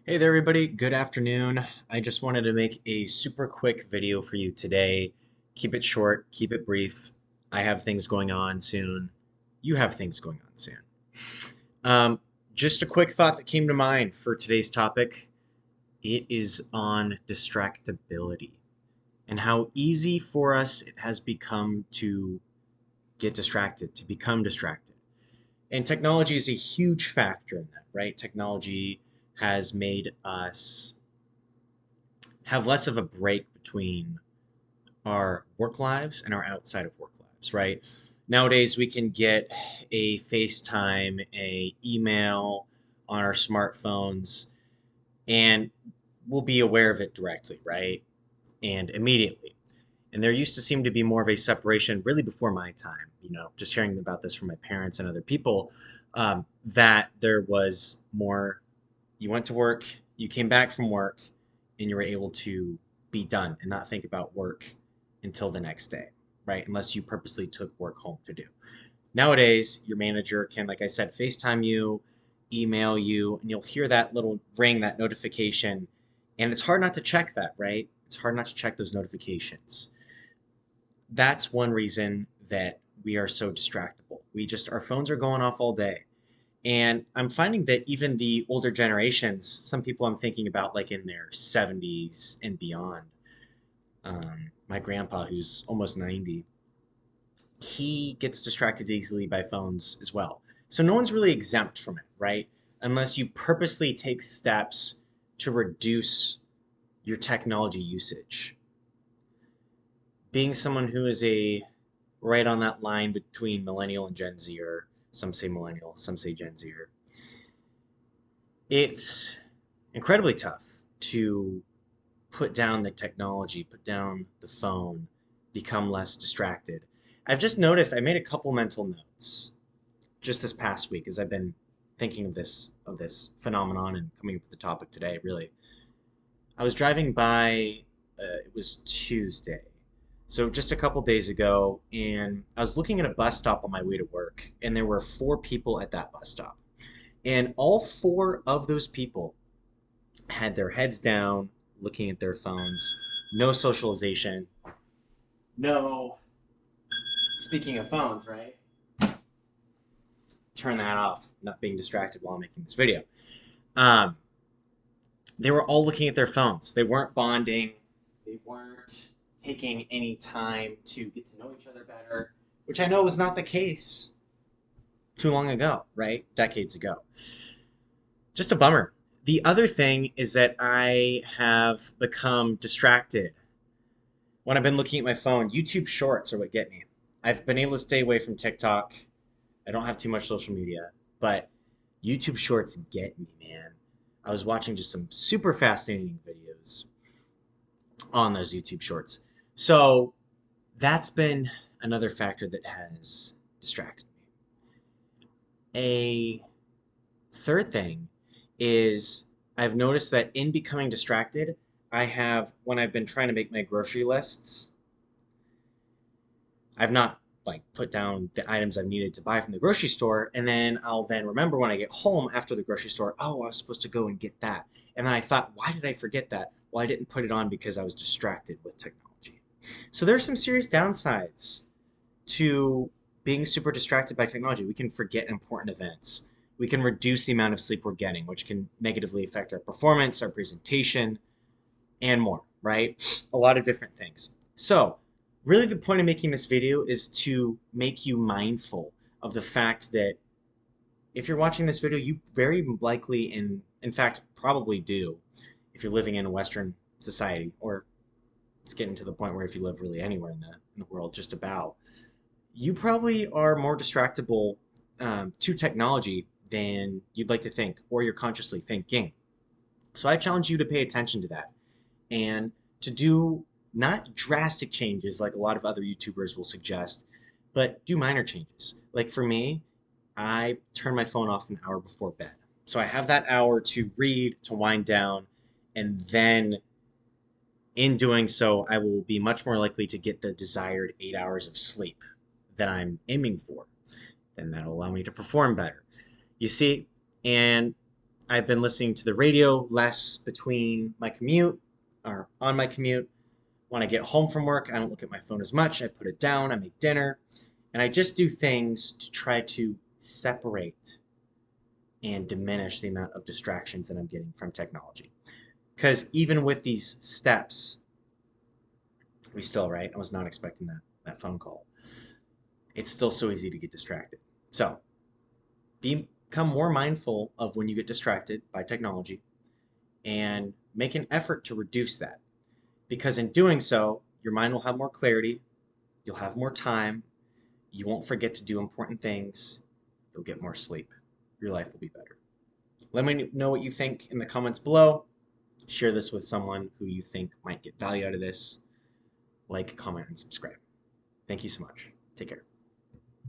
Hey there, everybody. Good afternoon. I just wanted to make a super quick video for you today. Keep it short, keep it brief. I have things going on soon. You have things going on soon. Um, just a quick thought that came to mind for today's topic. It is on distractibility and how easy for us it has become to get distracted, to become distracted. And technology is a huge factor in that, right? Technology has made us have less of a break between our work lives and our outside of work lives, right? Nowadays, we can get a FaceTime, a email on our smartphones, and we'll be aware of it directly, right? And immediately. And there used to seem to be more of a separation really before my time, just hearing about this from my parents and other people, that there was more. You went to work, you came back from work, and you were able to be done and not think about work until the next day, right? Unless you purposely took work home to do. Nowadays, your manager can, like I said, FaceTime you, email you, and you'll hear that little ring, that notification. And it's hard not to check that, right? It's hard not to check those notifications. That's one reason that we are so distractible. Our phones are going off all day. And I'm finding that even the older generations, some people I'm thinking about like in their 70s and beyond, my grandpa, who's almost 90, he gets distracted easily by phones as well. So no one's really exempt from it, right? Unless you purposely take steps to reduce your technology usage. Being someone who is a right on that line between millennial and Gen Z, or some say millennial, some say Gen Z, it's incredibly tough to put down the technology, put down the phone, become less distracted. I've just noticed I made a couple mental notes just this past week as I've been thinking of this phenomenon and coming up with the topic today, really. I was driving by, it was Tuesday, so just a couple days ago, and I was looking at a bus stop on my way to work, and there were four people at that bus stop. And all four of those people had their heads down, looking at their phones, no socialization, no. Speaking of phones, right? Turn that off, not being distracted while I'm making this video. Um, they were all looking at their phones. They weren't bonding. They weren't taking any time to get to know each other better, which I know was not the case too long ago, right? Decades ago. Just a bummer. The other thing is that I have become distracted when I've been looking at my phone. YouTube Shorts are what get me. I've been able to stay away from TikTok. I don't have too much social media, but YouTube Shorts get me, man. I was watching just some super fascinating videos on those YouTube Shorts. So that's been another factor that has distracted me. A third thing is I've noticed that in becoming distracted, when I've been trying to make my grocery lists, I've not like put down the items I've needed to buy from the grocery store, and then I'll then remember when I get home after the grocery store, oh, I was supposed to go and get that. And then I thought, why did I forget that? Well, I didn't put it on because I was distracted with technology. So there's some serious downsides to being super distracted by technology. We can forget important events. We can reduce the amount of sleep we're getting, which can negatively affect our performance, our presentation, and more, right? A lot of different things. So, really, the point of making this video is to make you mindful of the fact that if you're watching this video, you very likely, in fact, probably do, if you're living in a Western society, or it's getting to the point where if you live really anywhere in the world, just about, you probably are more distractible to technology than you'd like to think, or you're consciously thinking. So I challenge you to pay attention to that and to do not drastic changes like a lot of other YouTubers will suggest, but do minor changes. Like for me, I turn my phone off an hour before bed. So I have that hour to read, to wind down, and then in doing so, I will be much more likely to get the desired 8 hours of sleep that I'm aiming for. Then that'll allow me to perform better. You see, and I've been listening to the radio less between my commute or on my commute. When I get home from work, I don't look at my phone as much. I put it down, I make dinner, and I just do things to try to separate and diminish the amount of distractions that I'm getting from technology. Because even with these steps, we still, right? I was not expecting that phone call. It's still so easy to get distracted. So become more mindful of when you get distracted by technology and make an effort to reduce that. Because in doing so, your mind will have more clarity, you'll have more time, you won't forget to do important things, you'll get more sleep. Your life will be better. Let me know what you think in the comments below. Share this with someone who you think might get value out of this. Like, comment, and subscribe. Thank you so much. Take care.